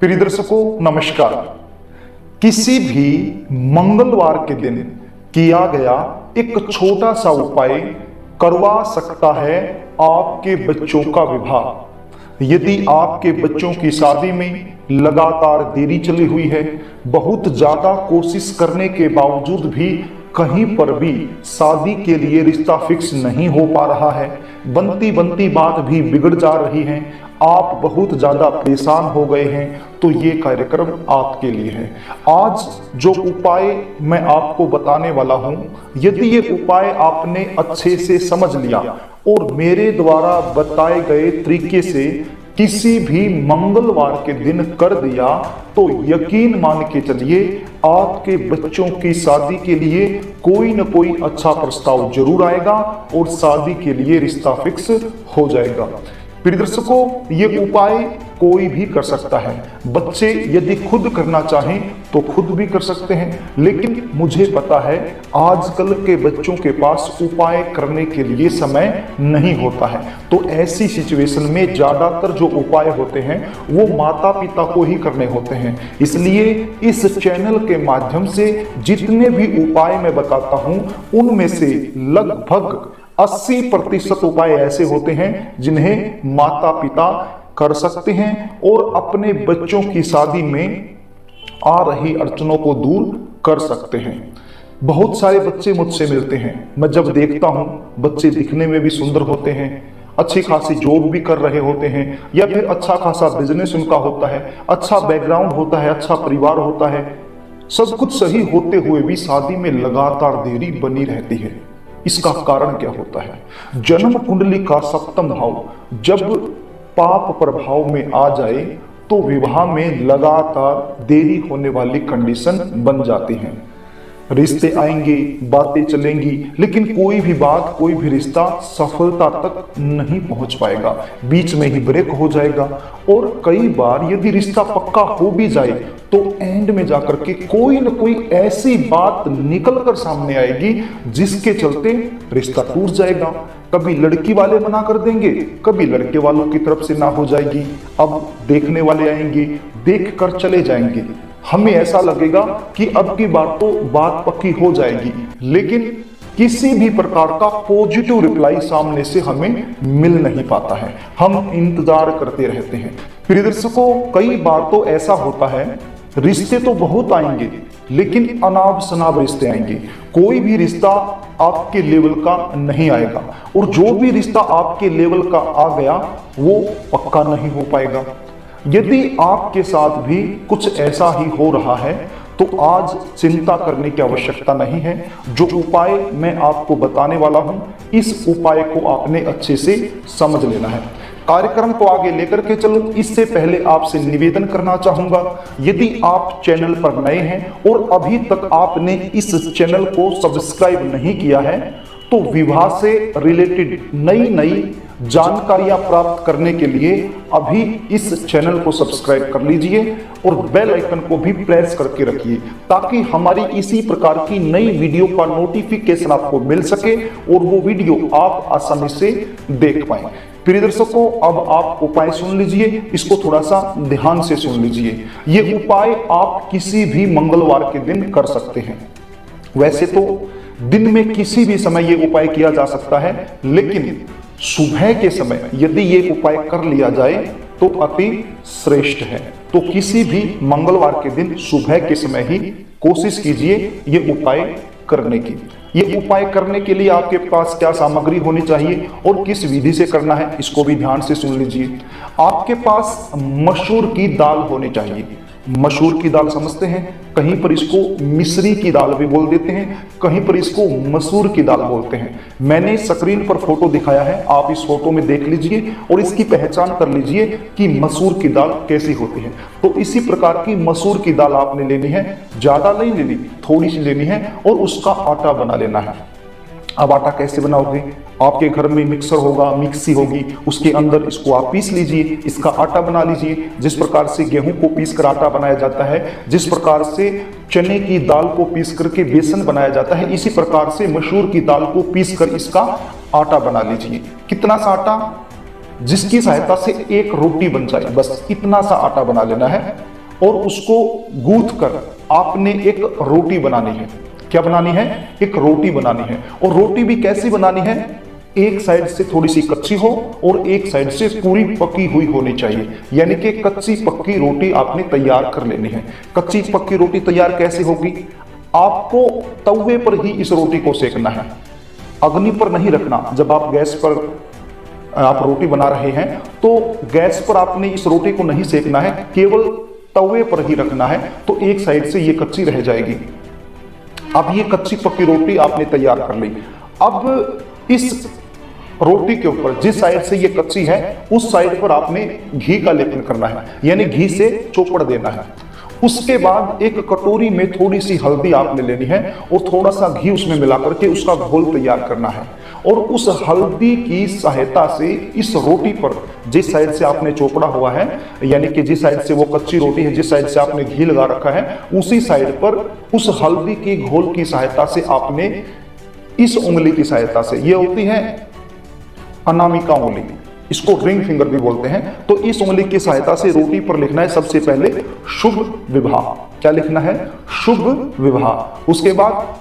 प्रिय दर्शकों नमस्कार। किसी भी मंगलवार के दिन किया गया एक छोटा सा उपाय करवा सकता है आपके बच्चों का विवाह। यदि आपके बच्चों की शादी में लगातार देरी चली हुई है, बहुत ज्यादा कोशिश करने के बावजूद भी कहीं पर भी शादी के लिए रिश्ता फिक्स नहीं हो पा रहा है, बनती बनती बात भी बिगड़ जा रही है, आप बहुत ज्यादा परेशान हो गए हैं, तो ये कार्यक्रम आपके लिए है। आज जो उपाय मैं आपको बताने वाला हूं, यदि ये उपाय आपने अच्छे से समझ लिया और मेरे द्वारा बताए गए तरीके से किसी भी मंगलवार के दिन कर दिया, तो यकीन मान के चलिए आपके बच्चों की शादी के लिए कोई न कोई अच्छा प्रस्ताव जरूर आएगा और शादी के लिए रिश्ता फिक्स हो जाएगा। प्रिय दर्शकों, ये उपाय कोई भी कर सकता है। बच्चे यदि खुद करना चाहें तो खुद भी कर सकते हैं, लेकिन मुझे पता है आजकल के बच्चों के पास उपाय करने के लिए समय नहीं होता है, तो ऐसी सिचुएशन में ज्यादातर जो उपाय होते हैं वो माता पिता को ही करने होते हैं। इसलिए इस चैनल के माध्यम से जितने भी उपाय मैं बताता हूं, उनमें से लगभग 80% उपाय ऐसे होते हैं जिन्हें माता पिता कर सकते हैं और अपने बच्चों की शादी में आ रही अड़चनों को दूर कर सकते हैं। बहुत सारे बच्चे मुझसे मिलते हैं, मैं जब देखता हूं बच्चे दिखने में भी सुंदर होते हैं, अच्छी खासी जॉब भी कर रहे होते हैं, या फिर अच्छा खासा बिजनेस उनका होता है, अच्छा बैकग्राउंड होता है, अच्छा परिवार होता है, सब कुछ सही होते हुए भी शादी में लगातार देरी बनी रहती है। इसका कारण क्या होता है? जन्म कुंडली का सप्तम भाव जब पाप प्रभाव में आ जाए तो विवाह में लगातार देरी होने वाली कंडीशन बन जाती है। रिश्ते आएंगे, बातें चलेंगी, लेकिन कोई भी बात, कोई भी रिश्ता सफलता तक नहीं पहुंच पाएगा, बीच में ही ब्रेक हो जाएगा। और कई बार यदि रिश्ता पक्का हो भी जाए तो एंड में जाकर के कोई न कोई ऐसी बात निकल कर सामने आएगी जिसके चलते रिश्ता टूट जाएगा। कभी लड़की वाले मना कर देंगे, कभी लड़के वालों की तरफ से ना हो जाएगी, अब देखने वाले आएंगे, देख कर चले जाएंगे। हमें ऐसा लगेगा कि अब की बात तो बात पक्की हो जाएगी, लेकिन किसी भी प्रकार का पॉजिटिव रिप्लाई सामने से हमें मिल नहीं पाता है, हम इंतजार करते रहते हैं। प्रिय दर्शकों, कई बार तो ऐसा होता है रिश्ते तो बहुत आएंगे लेकिन अनाब शनाब रिश्ते आएंगे, कोई भी रिश्ता आपके लेवल का नहीं आएगा, और जो भी रिश्ता आपके लेवल का आ गया वो पक्का नहीं हो पाएगा। यदि आपके साथ भी कुछ ऐसा ही हो रहा है तो आज चिंता करने की आवश्यकता नहीं है। जो उपाय मैं आपको बताने वाला हूं, इस उपाय को आपने अच्छे से समझ लेना है। कार्यक्रम को आगे लेकर के चलो, इससे पहले आपसे निवेदन करना चाहूंगा, यदि आप चैनल पर नए हैं और अभी तक आपने इस चैनल को सब्सक्राइब नहीं किया है, तो विवाह से रिलेटेड नई नई जानकारियां प्राप्त करने के लिए अभी इस चैनल को सब्सक्राइब कर लीजिए और बेल आइकन को भी प्रेस करके रखिए, ताकि हमारी इसी प्रकार की नई वीडियो का नोटिफिकेशन आपको मिल सके और वो वीडियो आप आसानी से देख पाएं। प्रिय दर्शकों, अब आप उपाय सुन लीजिए, इसको थोड़ा सा ध्यान से सुन लीजिए। ये उपाय आप किसी भी मंगलवार के दिन कर सकते हैं। वैसे तो दिन में किसी भी समय ये उपाय किया जा सकता है, लेकिन सुबह के समय यदि ये उपाय कर लिया जाए तो अति श्रेष्ठ है। तो किसी भी मंगलवार के दिन सुबह के समय ही कोशिश कीजिए ये उपाय करने की। ये उपाय करने के लिए आपके पास क्या सामग्री होनी चाहिए और किस विधि से करना है, इसको भी ध्यान से सुन लीजिए। आपके पास मसूर की दाल होनी चाहिए। मसूर की दाल समझते हैं, कहीं पर इसको मिश्री की दाल भी बोल देते हैं, कहीं पर इसको मसूर की दाल बोलते हैं। मैंने स्क्रीन पर फोटो दिखाया है, आप इस फोटो में देख लीजिए और इसकी पहचान कर लीजिए कि मसूर की दाल कैसी होती है। तो इसी प्रकार की मसूर की दाल आपने लेनी है, ज्यादा नहीं लेनी, थोड़ी सी लेनी है और उसका आटा बना लेना है। अब आटा कैसे बनाओगे? आपके घर में मिक्सर होगा, मिक्सी होगी, उसके अंदर इसको आप पीस लीजिए, इसका आटा बना लीजिए। जिस प्रकार से गेहूं को पीस कर आटा बनाया जाता है, जिस प्रकार से चने की दाल को पीस करके बेसन बनाया जाता है, इसी प्रकार से मसूर की दाल को पीस कर इसका आटा बना लीजिए। कितना सा आटा? जिसकी सहायता से एक रोटी बन जाए, बस इतना सा आटा बना लेना है। और उसको गूंथ कर आपने एक रोटी बनानी है। क्या बनानी है? एक रोटी बनानी है। और रोटी भी कैसी बनानी है? एक साइड से थोड़ी सी कच्ची हो और एक साइड से पूरी पकी हुई होनी चाहिए, यानी कि कच्ची पक्की रोटी आपने तैयार कर लेनी है। कच्ची पक्की रोटी तैयार कैसे होगी? आपको तवे पर ही इस रोटी को सेकना है, अग्नि पर नहीं रखना। जब आप गैस पर आप रोटी बना रहे हैं तो गैस पर आपने इस रोटी को नहीं सेकना है, केवल तवे पर ही रखना है, तो एक साइड से ये कच्ची रह जाएगी। अब ये कच्ची पक्की रोटी आपने तैयार कर ली। अब इस रोटी के ऊपर जिस साइड से ये कच्ची है उस साइड पर आपने घी का लेपन करना है, यानी घी से चोपड़ देना है। उसके बाद एक कटोरी में थोड़ी सी हल्दी आपने लेनी है और थोड़ा सा घी उसमें मिला करके उसका घोल तैयार करना है। और उस हल्दी की सहायता से इस रोटी पर जिस साइड से आपने चोपड़ा हुआ है, यानी कि जिस साइड से वो कच्ची रोटी है, जिस साइड से आपने घी लगा रखा है, उसी साइड पर उस हल्दी की घोल की सहायता से आपने इस उंगली की सहायता से, ये होती है अनामिका उंगली, इसको रिंग फिंगर भी बोलते हैं, तो इस उंगली की सहायता से रोटी पर लिखना है सबसे पहले शुभ विवाह। क्या लिखना है? शुभ विवाह। उसके बाद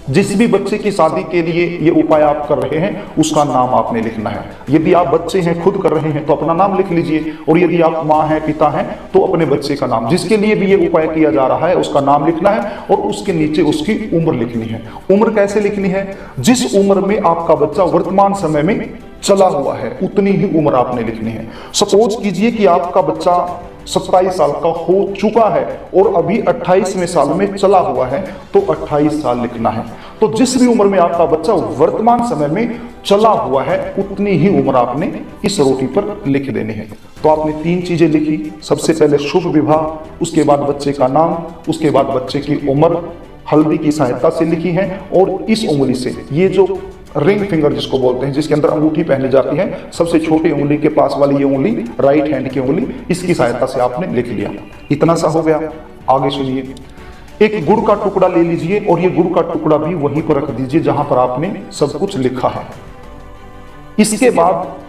जिस भी बच्चे की शादी के लिए ये उपाय आप कर रहे हैं उसका नाम आपने लिखना है। यदि आप बच्चे हैं, खुद कर रहे हैं, तो अपना नाम लिख लीजिए, और यदि आप माँ हैं, पिता हैं, तो अपने बच्चे का नाम, जिसके लिए भी ये उपाय किया जा रहा है उसका नाम लिखना है, और उसके नीचे उसकी उम्र लिखनी है। उम्र कैसे लिखनी है? जिस उम्र में आपका बच्चा वर्तमान समय में चला हुआ है उतनी ही उम्र आपने लिखनी है। सपोज कीजिए कि आपका बच्चा 27 साल का हो चुका है और अभी 28वें साल में चला हुआ है, तो 28 साल लिखना है। तो जिस भी उम्र में आपका बच्चा वर्तमान समय में चला हुआ है उतनी ही उम्र आपने इस रोटी पर लिख देनी है। तो आपने 3 चीजें लिखी, सबसे पहले शुभ विवाह, उसके बाद बच्चे का नाम, उसके बाद बच्चे की उम्र हल्दी की सहायता से लिखी है, और इस उंगली से, ये जो रिंग फिंगर जिसको बोलते हैं, जिसके अंदर अंगूठी पहनी जाती है, सबसे छोटी उंगली के पास वाली ये उंगली, राइट हैंड की उंगली, इसकी सहायता से आपने लिख लिया। इतना सा हो गया। आगे सुनिए, एक गुड़ का टुकड़ा ले लीजिए और ये गुड़ का टुकड़ा भी वहीं पर रख दीजिए जहां पर आपने सब कुछ लिखा है। इसके बाद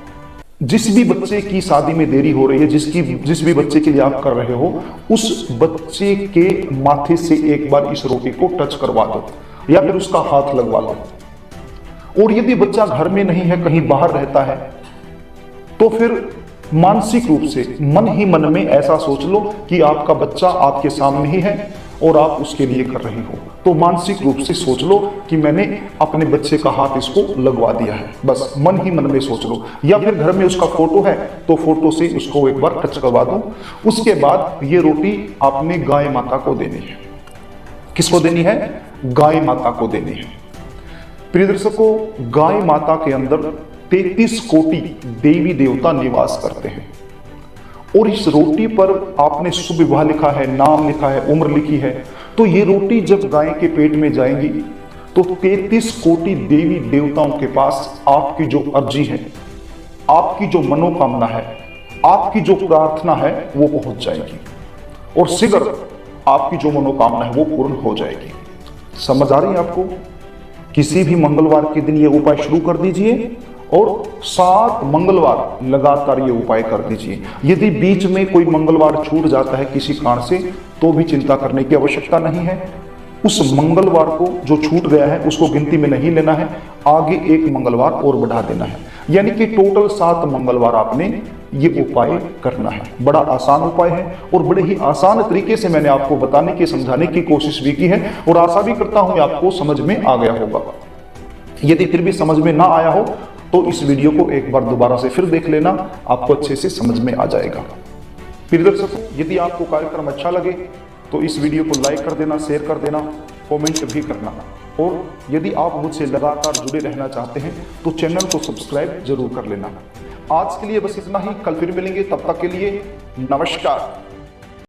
जिस भी बच्चे की शादी में देरी हो रही है, जिस भी बच्चे के लिए आप कर रहे हो, उस बच्चे के माथे से एक बार इस रोटी को टच करवा दो या फिर उसका हाथ लगवा लो। और यदि बच्चा घर में नहीं है, कहीं बाहर रहता है, तो फिर मानसिक रूप से मन ही मन में ऐसा सोच लो कि आपका बच्चा आपके सामने ही है और आप उसके लिए कर रही हो। तो मानसिक रूप से सोच लो कि मैंने अपने बच्चे का हाथ इसको लगवा दिया है, बस मन ही मन में सोच लो। या फिर घर में उसका फोटो है तो फोटो से उसको एक बार टच करवा दो। उसके बाद ये रोटी आपने गाय माता को देनी है। किसको देनी है? गाय माता को देनी है। प्रिय दर्शकों, गाय माता के अंदर 33 कोटि देवी देवता निवास करते हैं, और इस रोटी पर आपने शुभ विवाह लिखा है, नाम लिखा है, उम्र लिखी है। तो ये रोटी जब गाय के पेट में जाएंगी तो 33 कोटि देवी देवताओं के पास आपकी जो अर्जी है, आपकी जो मनोकामना है, आपकी जो प्रार्थना है, वो पहुंच जाएगी, और शीघ्र आपकी जो मनोकामना है वो पूर्ण हो जाएगी। समझ आ रही है आपको? किसी भी मंगलवार के दिन ये उपाय शुरू कर दीजिए और 7 मंगलवार लगातार ये उपाय कर दीजिए। यदि बीच में कोई मंगलवार छूट जाता है किसी कारण से, तो भी चिंता करने की आवश्यकता नहीं है। उस मंगलवार को जो छूट गया है उसको गिनती में नहीं लेना है, आगे एक मंगलवार और बढ़ा देना है, यानी कि टोटल 7 मंगलवार आपने ये उपाय करना है। बड़ा आसान उपाय है और बड़े ही आसान तरीके से मैंने आपको बताने की, समझाने की कोशिश भी की है, और आशा भी करता हूं आपको समझ में आ गया होगा। यदि फिर भी समझ में ना आया हो तो इस वीडियो को एक बार दोबारा से फिर देख लेना, आपको अच्छे से समझ में आ जाएगा। प्रिय दर्शकों, यदि आपको कार्यक्रम अच्छा लगे तो इस वीडियो को लाइक कर देना, शेयर कर देना, कमेंट भी करना, और यदि आप मुझसे लगातार जुड़े रहना चाहते हैं तो चैनल को सब्सक्राइब जरूर कर लेना। आज के लिए बस इतना ही, कल फिर मिलेंगे, तब तक के लिए नमस्कार।